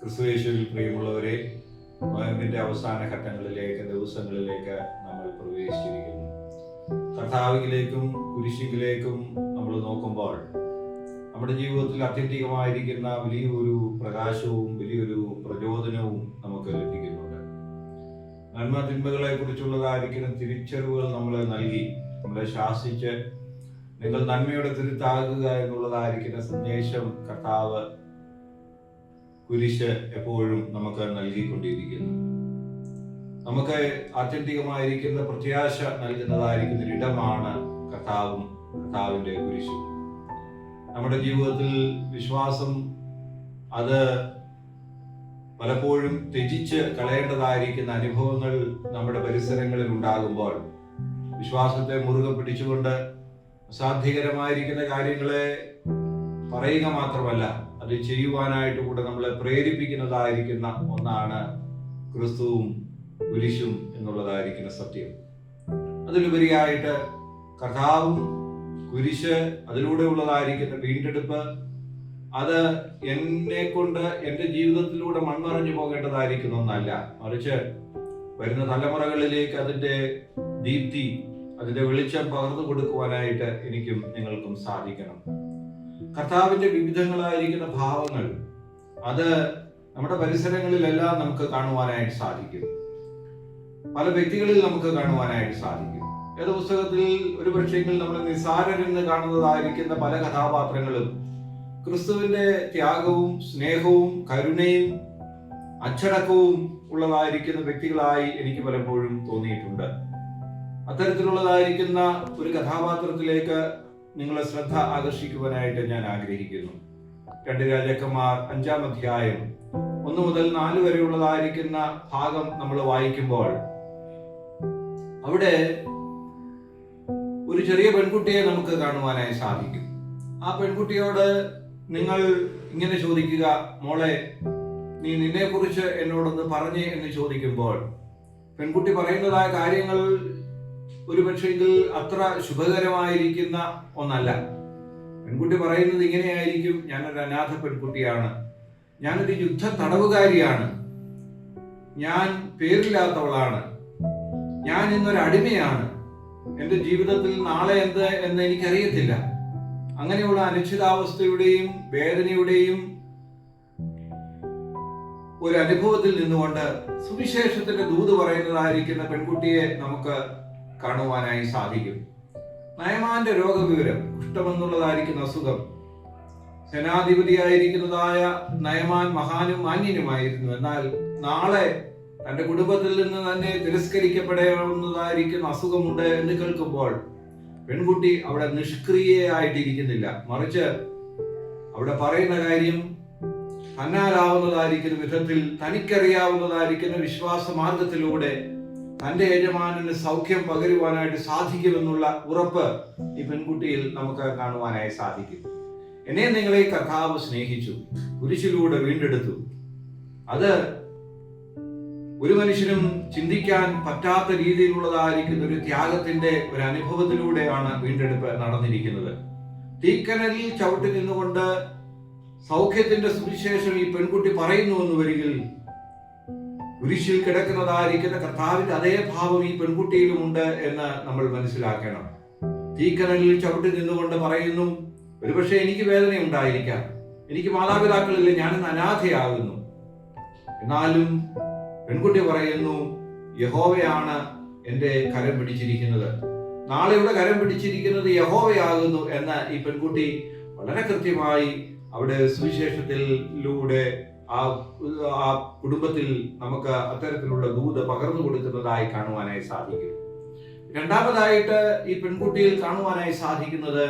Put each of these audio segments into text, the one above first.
ക്രിസ്തുയേശുവിൽ പ്രിയമുള്ളവരെ, നോയമ്പിന്റെ അവസാന ദിവസങ്ങളിലേക്ക് നമ്മൾ പ്രവേശിച്ചിരിക്കുന്നു. കർത്താവിലേക്കും കുരിശിലേക്കും നമ്മൾ നോക്കുമ്പോൾ നമ്മുടെ ജീവിതത്തിൽ അത്യന്തികമായിരിക്കുന്ന വലിയൊരു പ്രകാശവും വലിയൊരു പ്രചോദനവും നമുക്ക് ലഭിക്കുന്നുണ്ട്. നന്മ തിന്മകളെ കുറിച്ചുള്ളതായിരിക്കുന്ന തിരിച്ചറിവുകൾ നമ്മളെ നൽകി, നമ്മളെ ശാസിച്ച് നിങ്ങൾ നന്മയുടെ തിരുത്താകുക എന്നുള്ളതായിരിക്കുന്ന സന്ദേശം കർത്താവ് കുരിശ് എപ്പോഴും നമുക്ക് നൽകിക്കൊണ്ടിരിക്കുന്നു. നമുക്ക് ആത്യന്തികമായിരിക്കുന്ന പ്രത്യാശ നൽകുന്നതായിരിക്കുന്ന ഒരിടമാണ് കർത്താവിന്റെ കുരിശും. നമ്മുടെ ജീവിതത്തിൽ വിശ്വാസം അത് പലപ്പോഴും ത്യജിച്ച് കളയേണ്ടതായിരിക്കുന്ന അനുഭവങ്ങൾ നമ്മുടെ പരിസരങ്ങളിൽ ഉണ്ടാകുമ്പോൾ വിശ്വാസത്തെ മുറുകെ പിടിച്ചുകൊണ്ട് അസാധ്യകരമായിരിക്കുന്ന കാര്യങ്ങളെ പറയുക മാത്രമല്ല, അത് ചെയ്യുവാനായിട്ട് കൂടെ നമ്മളെ പ്രേരിപ്പിക്കുന്നതായിരിക്കുന്ന ഒന്നാണ് ക്രിസ്തുവും കുരിശും എന്നുള്ളതായിരിക്കുന്ന സത്യം. അതിലുപരിയായിട്ട് കർത്താവും കുരിശ്, അതിലൂടെ ഉള്ളതായിരിക്കുന്ന വീണ്ടെടുപ്പ്, അത് എന്നെ കൊണ്ട് എൻ്റെ ജീവിതത്തിലൂടെ മൺമറഞ്ഞു പോകേണ്ടതായിരിക്കുന്ന ഒന്നല്ല, മറിച്ച് വരുന്ന തലമുറകളിലേക്ക് അതിൻ്റെ ദീപ്തി, അതിൻ്റെ വെളിച്ചം പകർന്നു കൊടുക്കുവാനായിട്ട് എനിക്കും നിങ്ങൾക്കും സാധിക്കണം. കർത്താവിന്റെ വിവിധങ്ങളായിരിക്കുന്ന ഭാവങ്ങൾ അത് നമ്മുടെ പരിസരങ്ങളിലെല്ലാം നമുക്ക് കാണുവാനായിട്ട് സാധിക്കും. പല വ്യക്തികളിൽ നമുക്ക് കാണുവാനായിട്ട് സാധിക്കും. ഏത് പുസ്തകത്തിൽ ഒരു പക്ഷെങ്കിൽ നമ്മൾ നിസ്സാരരെന്ന് കാണുന്നതായിരിക്കുന്ന പല കഥാപാത്രങ്ങളും ക്രിസ്തുവിന്റെ ത്യാഗവും സ്നേഹവും കരുണയും അച്ചടക്കവും ഉള്ളതായിരിക്കുന്ന വ്യക്തികളായി എനിക്ക് പലപ്പോഴും തോന്നിയിട്ടുണ്ട്. അത്തരത്തിലുള്ളതായിരിക്കുന്ന ഒരു കഥാപാത്രത്തിലേക്ക് നിങ്ങളെ ശ്രദ്ധ ആകർഷിക്കുവാനായിട്ട് ഞാൻ ആഗ്രഹിക്കുന്നു. 2 രാജാക്കന്മാർ 5-ാം അധ്യായം 1 മുതൽ 4 വരെയുള്ളതായിരിക്കുന്ന ഭാഗം നമ്മൾ വായിക്കുമ്പോൾ അവിടെ ഒരു ചെറിയ പെൺകുട്ടിയെ നമുക്ക് കാണുവാനായി സാധിക്കും. ആ പെൺകുട്ടിയോട് നിങ്ങൾ ഇങ്ങനെ ചോദിക്കുക, മോളെ നീ നിന്നെ കുറിച്ച് എന്നോടൊന്ന് പറഞ്ഞേ എന്ന് ചോദിക്കുമ്പോൾ പെൺകുട്ടി പറയുന്നതായ കാര്യങ്ങൾ ഒരു പക്ഷെങ്കിൽ അത്ര ശുഭകരമായിരിക്കുന്ന ഒന്നല്ല. പെൺകുട്ടി പറയുന്നത് ഇങ്ങനെയായിരിക്കും: ഞാനൊരു അനാഥ പെൺകുട്ടിയാണ്, ഞാനൊരു യുദ്ധ തടവുകാരിയാണ്, ഞാൻ പേരില്ലാത്തവളാണ്, ഞാൻ ഇന്നൊരു അടിമയാണ്, എൻ്റെ ജീവിതത്തിൽ നാളെ എന്ത് എന്ന് എനിക്കറിയത്തില്ല. അങ്ങനെയുള്ള അനിശ്ചിതാവസ്ഥയുടെയും വേദനയുടെയും ഒരു അനുഭവത്തിൽ നിന്നുകൊണ്ട് സുവിശേഷത്തിന്റെ ദൂത് പറയുന്നതായിരിക്കുന്ന പെൺകുട്ടിയെ നമുക്ക് കാണുവാനായി സാധിക്കും. നയമാന്റെ രോഗവിവരം, കുഷ്ഠമെന്നുള്ളതായിരിക്കുന്ന അസുഖം. സേനാധിപതിയായിരിക്കുന്നതായ നയമാൻ മഹാനും മാന്യനുമായിരുന്നു. എന്നാൽ നാളെ തന്റെ കുടുംബത്തിൽ നിന്ന് തന്നെ തിരസ്കരിക്കപ്പെടാവുന്നതായിരിക്കുന്ന അസുഖമുണ്ട് എന്ന് കേൾക്കുമ്പോൾ പെൺകുട്ടി അവിടെ നിഷ്ക്രിയയായിട്ടിരിക്കുന്നില്ല, മറിച്ച് അവിടെ പറയുന്ന കാര്യം തന്നാലാവുന്നതായിരിക്കുന്ന വിധത്തിൽ തനിക്കറിയാവുന്നതായിരിക്കുന്ന വിശ്വാസ മാർഗത്തിലൂടെ തന്റെ യജമാനന് സൗഖ്യം പകരുവാനായിട്ട് സാധിക്കുമെന്നുള്ള ഉറപ്പ് ഈ പെൺകുട്ടിയിൽ നമുക്ക് കാണുവാനായി സാധിക്കും. എന്നെ നിങ്ങളെ കർത്താവ് സ്നേഹിച്ചു, കുരിശിലൂടെ വീണ്ടെടുത്തു. അത് ഒരു മനുഷ്യനും ചിന്തിക്കാൻ പറ്റാത്ത രീതിയിലുള്ളതായിരിക്കുന്ന ഒരു ത്യാഗത്തിന്റെ ഒരു അനുഭവത്തിലൂടെയാണ് വീണ്ടെടുപ്പ് നടന്നിരിക്കുന്നത്. തീക്കനലിൽ ചവിട്ടി നിന്നുകൊണ്ട് സൗഖ്യത്തിന്റെ സുവിശേഷം ഈ പെൺകുട്ടി പറയുന്നു എന്ന് വരികിൽ കുരിശിൽ കിടക്കുന്നതായിരിക്കുന്ന കർത്താവിന്റെ അതേ ഭാവം ഈ പെൺകുട്ടിയിലും ഉണ്ട് എന്ന് നമ്മൾ മനസ്സിലാക്കണം. തീക്കനലിൽ ചവിട്ടി നിന്നുകൊണ്ട് പറയുന്നു, ഒരുപക്ഷെ എനിക്ക് വേദന ഉണ്ടായിരിക്കാം, എനിക്ക് മാതാപിതാക്കളില്ല, ഞാനിന്ന് അനാഥയാകുന്നു. എന്നാലും പെൺകുട്ടി പറയുന്നു, യഹോവയാണ് എൻ്റെ കരം പിടിച്ചിരിക്കുന്നത്, നാളെയുടെ കരം പിടിച്ചിരിക്കുന്നത് യഹോവയാകുന്നു എന്ന് ഈ പെൺകുട്ടി വളരെ കൃത്യമായി അവിടെ സുവിശേഷത്തിലൂടെ ആ കുടുംബത്തിൽ നമുക്ക് അത്തരത്തിലുള്ള ദൂത് പകർന്നു കൊടുക്കുന്നതായി കാണുവാനായി സാധിക്കും. രണ്ടാമതായിട്ട് ഈ പെൺകുട്ടിയിൽ കാണുവാനായി സാധിക്കുന്നത്,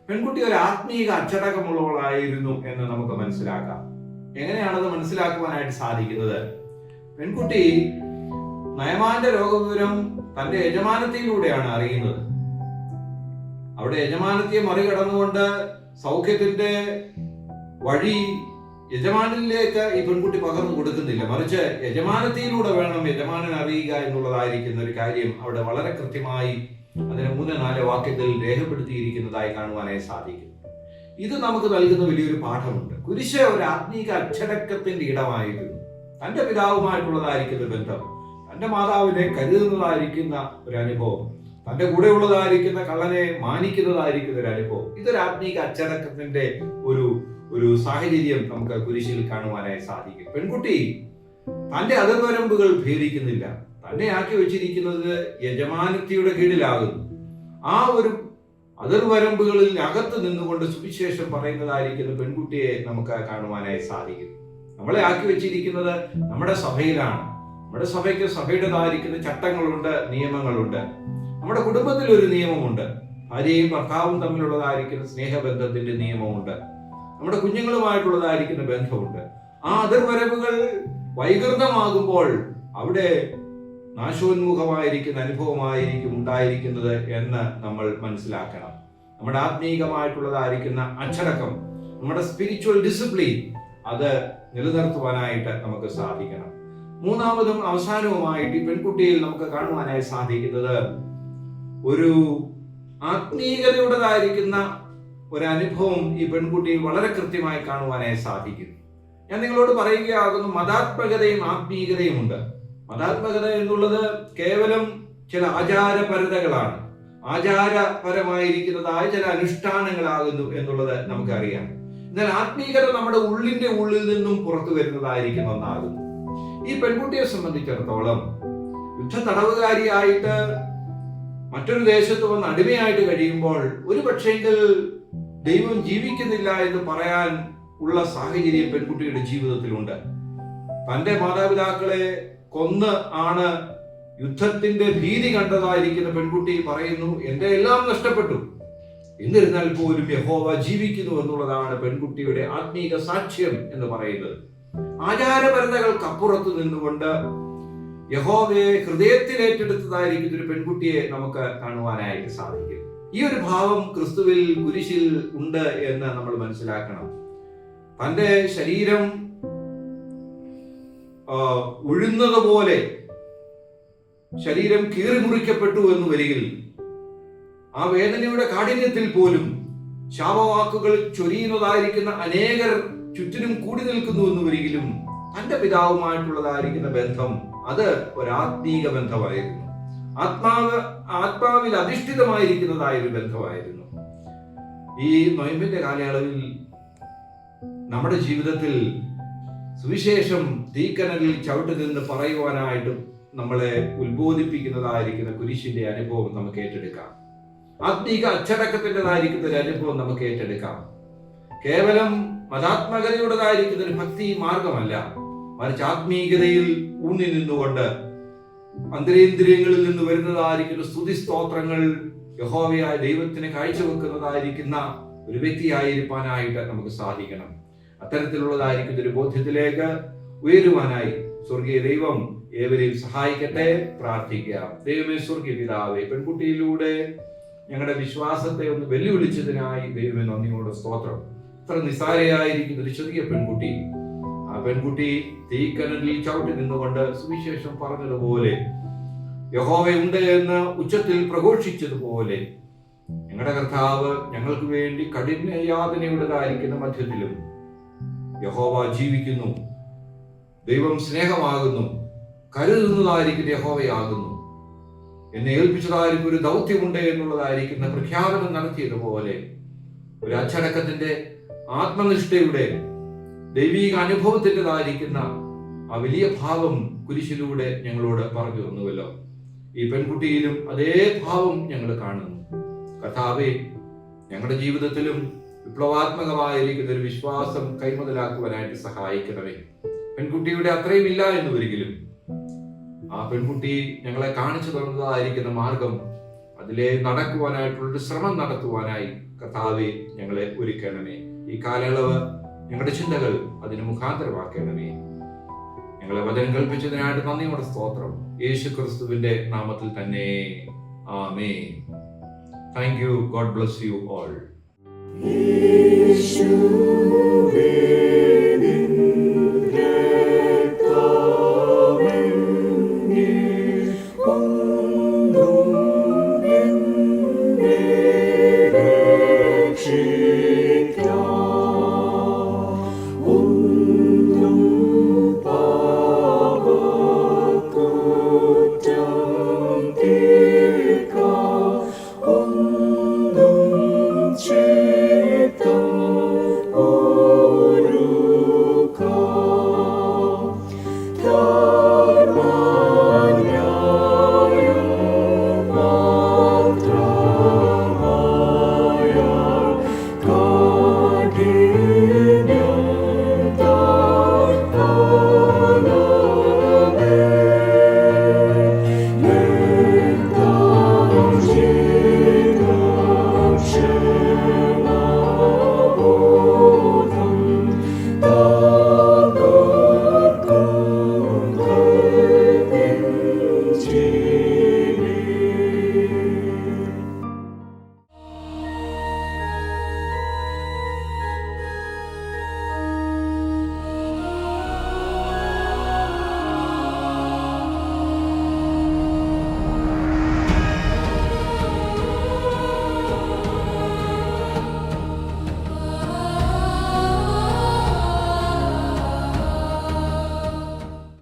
പെൺകുട്ടി ഒരു ആത്മീക അച്ചടക്കമുള്ളവളായിരുന്നു എന്ന് നമുക്ക് മനസ്സിലാക്കാം. എങ്ങനെയാണത് മനസ്സിലാക്കുവാനായിട്ട് സാധിക്കുന്നത്? പെൺകുട്ടി നയമാന്റെ രോഗവിവരം തന്റെ യജമാനത്തിലൂടെയാണ് അറിയുന്നത്. അവിടെ യജമാനത്തിയെ മറികടന്നുകൊണ്ട് സൗഖ്യത്തിന്റെ വഴി യജമാനിലേക്ക് ഈ പെൺകുട്ടി പകർന്നു കൊടുക്കുന്നില്ല, മറിച്ച് യജമാനത്തിലൂടെ വേണം യജമാനൻ അറിയുക എന്നുള്ളതായിരിക്കുന്ന ഒരു കാര്യം അവിടെ വളരെ കൃത്യമായി അതിന് 3-4 വാക്യത്തിൽ രേഖപ്പെടുത്തിയിരിക്കുന്നതായി കാണുവാനായി സാധിക്കും. ഇത് നമുക്ക് നൽകുന്ന വലിയൊരു പാഠമുണ്ട്. കുരിശ് ഒരു ആത്മീക അച്ചടക്കത്തിന്റെ ഇടമായിരുന്നു. തന്റെ പിതാവുമായിട്ടുള്ളതായിരിക്കുന്ന ബന്ധം, തന്റെ മാതാവിനെ കരുതുന്നതായിരിക്കുന്ന ഒരു അനുഭവം, തന്റെ കൂടെ ഉള്ളതായിരിക്കുന്ന കള്ളനെ മാനിക്കുന്നതായിരിക്കുന്ന ഒരു അനുഭവം, ഇതൊരു ആത്മീക അച്ചടക്കത്തിന്റെ ഒരു സാഹചര്യം നമുക്ക് കുരിശിൽ കാണുവാനായി സാധിക്കും. പെൺകുട്ടി തന്റെ അതിർവരമ്പുകൾ ഭേദിക്കുന്നില്ല. തന്നെ ആക്കി വെച്ചിരിക്കുന്നത് യജമാനത്തിയുടെ കീഴിലാകുന്നു. ആ ഒരു അതിർവരമ്പുകളിൽ അകത്ത് നിന്നുകൊണ്ട് സുവിശേഷം പറയുന്നതായിരിക്കുന്ന പെൺകുട്ടിയെ നമുക്ക് കാണുവാനായി സാധിക്കും. നമ്മളെ ആക്കി വെച്ചിരിക്കുന്നത് നമ്മുടെ സഭയിലാണ്. നമ്മുടെ സഭയ്ക്ക് സഭയുടേതായിരിക്കുന്ന ചട്ടങ്ങളുണ്ട്, നിയമങ്ങളുണ്ട്. നമ്മുടെ കുടുംബത്തിൽ ഒരു നിയമമുണ്ട്. ഭാര്യയും ഭർത്താവും തമ്മിലുള്ളതായിരിക്കുന്ന സ്നേഹബന്ധത്തിന്റെ നിയമമുണ്ട്. നമ്മുടെ കുഞ്ഞുങ്ങളുമായിട്ടുള്ളതായിരിക്കുന്ന ബന്ധമുണ്ട്. ആ അതിർവരമ്പുകൾ വൈകൃതമാകുമ്പോൾ അവിടെ നാശോന്മുഖമായിരിക്കുന്ന അനുഭവമായിരിക്കും ഉണ്ടായിരിക്കുന്നത് എന്ന് നമ്മൾ മനസ്സിലാക്കണം. നമ്മുടെ ആത്മീകമായിട്ടുള്ളതായിരിക്കുന്ന അച്ചടക്കം, നമ്മുടെ സ്പിരിച്വൽ ഡിസിപ്ലിൻ, അത് നിലനിർത്തുവാനായിട്ട് നമുക്ക് സാധിക്കണം. മൂന്നാമതും അവസാനവുമായിട്ട് ഈ പെൺകുട്ടിയിൽ നമുക്ക് കാണുവാനായി സാധിക്കുന്നത് ഒരു ആത്മീയതയുടേതായിരിക്കുന്ന ഒരു അനുഭവം ഈ പെൺകുട്ടിയിൽ വളരെ കൃത്യമായി കാണുവാനായി സാധിക്കും. ഞാൻ നിങ്ങളോട് പറയുകയാകുന്നു, മതാത്മകതയും ആത്മീയതയും ഉണ്ട്. മതാത്മകത എന്നുള്ളത് കേവലം ചില ആചാരപരതകളാണ്, ആചാരപരമായിരിക്കുന്നതായ ചില അനുഷ്ഠാനങ്ങളാകുന്നു എന്നുള്ളത് നമുക്കറിയാം. എന്നാൽ ആത്മീയത നമ്മുടെ ഉള്ളിൽ നിന്നും പുറത്തു വരുന്നതായിരിക്കുന്ന ഒന്നാകുന്നു. ഈ പെൺകുട്ടിയെ സംബന്ധിച്ചിടത്തോളം യുദ്ധ തടവുകാരിയായിട്ട് മറ്റൊരു ദേശത്ത് വന്ന് അടിമയായിട്ട് കഴിയുമ്പോൾ ഒരു പക്ഷേങ്കിൽ ദൈവം ജീവിക്കുന്നില്ല എന്ന് പറയാൻ ഉള്ള സാഹചര്യം പെൺകുട്ടിയുടെ ജീവിതത്തിലുണ്ട്. തന്റെ മാതാപിതാക്കളെ കൊന്ന് ആണ് യുദ്ധത്തിന്റെ ഭീതി കണ്ടതായിരിക്കുന്ന പെൺകുട്ടി പറയുന്നു, എന്റെ എല്ലാം നഷ്ടപ്പെട്ടു, എന്നിരുന്നാൽ പോലും യഹോവ ജീവിക്കുന്നു എന്നുള്ളതാണ് പെൺകുട്ടിയുടെ ആത്മീക സാക്ഷ്യം എന്ന് പറയുന്നത്. ആചാരപരതകൾക്കപ്പുറത്ത് നിന്നുകൊണ്ട് യഹോവയെ ഹൃദയത്തിൽ ഏറ്റെടുത്തതായിരിക്കുന്ന ഒരു പെൺകുട്ടിയെ നമുക്ക് കാണുവാനായിട്ട് സാധിക്കും. ഈ ഒരു ഭാവം ക്രിസ്തുവിൽ കുരിശിൽ ഉണ്ട് എന്ന് നമ്മൾ മനസ്സിലാക്കണം. തന്റെ ശരീരം ഉഴുന്നതുപോലെ ശരീരം കീറിമുറിക്കപ്പെട്ടു എന്ന് വരികിൽ ആ വേദനയുടെ കാഠിന്യത്തിൽ പോലും ശാപവാക്കുകൾ ചൊരിയുന്നതായിരിക്കുന്ന അനേകർ ചുറ്റിനും കൂടി നിൽക്കുന്നു എന്ന് വരികിലും തന്റെ പിതാവുമായിട്ടുള്ളതായിരിക്കുന്ന ബന്ധം അത് ഒരാത്മീക ബന്ധമായിരുന്നു. ആത്മാവിൽ അധിഷ്ഠിതമായിരിക്കുന്നതായ ഒരു ബന്ധമായിരുന്നു. ഈ നൊയമ്പിന്റെ കാലയളവിൽ നമ്മുടെ ജീവിതത്തിൽ സുവിശേഷം തീക്കനലിൽ ചവിട്ടി നിന്ന് പറയുവാനായിട്ട് നമ്മളെ ഉത്ബോധിപ്പിക്കുന്നതായിരിക്കുന്ന കുരിശിന്റെ അനുഭവം നമുക്ക് ഏറ്റെടുക്കാം. ആത്മീക അച്ചടക്കത്തിൻ്റെതായിരിക്കുന്ന ഒരു അനുഭവം നമുക്ക് ഏറ്റെടുക്കാം. കേവലം മതാത്മകതയുടേതായിരിക്കുന്ന ഒരു ഭക്തി മാർഗമല്ല, മറിച്ച് ആത്മീയതയിൽ ഊന്നി നിന്നുകൊണ്ട് അന്തരേന്ദ്രിയങ്ങളിൽ നിന്ന് വരുന്നതായിരിക്കുന്ന സ്തുതി സ്തോത്രങ്ങൾ യഹോവയായ ദൈവത്തിന് കാഴ്ചവെക്കുന്നതായിരിക്കുന്ന ഒരു വ്യക്തിയായിരിക്കാനായിട്ട് നമുക്ക് സാധിക്കണം. അത്തരത്തിലുള്ളതായിരിക്കുന്ന ഒരു ബോധ്യത്തിലേക്ക് ഉയരുവാനായി സ്വർഗീയ ദൈവം ഏവരെയും സഹായിക്കട്ടെ. പ്രാർത്ഥിക്കാം. ദൈവമേ, സ്വർഗീയ പിതാവേ, പെൺകുട്ടിയിലൂടെ ഞങ്ങളുടെ വിശ്വാസത്തെ ഒന്ന് വെല്ലുവിളിച്ചതിനായി ദൈവമേ നന്ദിയോടെ സ്തോത്രം. ഇത്ര നിസ്സാരയായിരിക്കുന്ന ഒരു ചെറിയ പെൺകുട്ടി, ആ പെൺകുട്ടി തീക്കനലിൽ ചവിട്ടി നിന്നുകൊണ്ട് സുവിശേഷം പറഞ്ഞതുപോലെ, യഹോവയുണ്ട് എന്ന് ഉച്ചത്തിൽ പ്രഘോഷിച്ചതുപോലെ, ഞങ്ങളുടെ കർത്താവ് ഞങ്ങൾക്ക് വേണ്ടി കഠിന യാതനയുടേതായിരിക്കുന്ന മധ്യത്തിലും യഹോവ ജീവിക്കുന്നു, ദൈവം സ്നേഹമാകുന്നു, കരുതുന്നതായിരിക്കുന്ന യഹോവയാകുന്നു, എന്നെ ഏൽപ്പിച്ചതായിരിക്കും ഒരു ദൗത്യമുണ്ട് എന്നുള്ളതായിരിക്കുന്ന പ്രഖ്യാപനം നടത്തിയതുപോലെ ഒരു അച്ചടക്കത്തിന്റെ ആത്മനിഷ്ഠയുടെ ദൈവിക അനുഭവത്തിൻ്റെതായിരിക്കുന്ന ആ വലിയ ഭാവം കുരിശിലൂടെ ഞങ്ങളോട് പറഞ്ഞു തന്നുവല്ലോ. ഈ പെൺകുട്ടിയിലും അതേ ഭാവം ഞങ്ങൾ കാണുന്നു. കർത്താവേ, ഞങ്ങളുടെ ജീവിതത്തിലും വിപ്ലവാത്മകമായിരിക്കുന്ന ഒരു വിശ്വാസം കൈമുതലാക്കുവാനായിട്ട് സഹായിക്കണമേ. പെൺകുട്ടിയുടെ അത്രയും ഇല്ല എന്ന് ഒരിക്കലും ആ പെൺകുട്ടി ഞങ്ങളെ കാണിച്ചു തന്നതായിരിക്കുന്ന മാർഗം, അതിലെ നടക്കുവാനായിട്ടുള്ളൊരു ശ്രമം നടത്തുവാനായി കർത്താവേ ഞങ്ങളെ ഒരുക്കണമേ. ഈ കാലയളവ് ഞങ്ങളുടെ ചിന്തകൾ അതിന് മുഖാന്തരമാക്കണമേ. ഞങ്ങളെ വചനം കൽപ്പിച്ചതിനായിട്ട് നന്ദിയോടെ സ്തോത്രം. യേശു ക്രിസ്തുവിന്റെ നാമത്തിൽ തന്നെ, ആമേൻ. Thank you. God bless you all.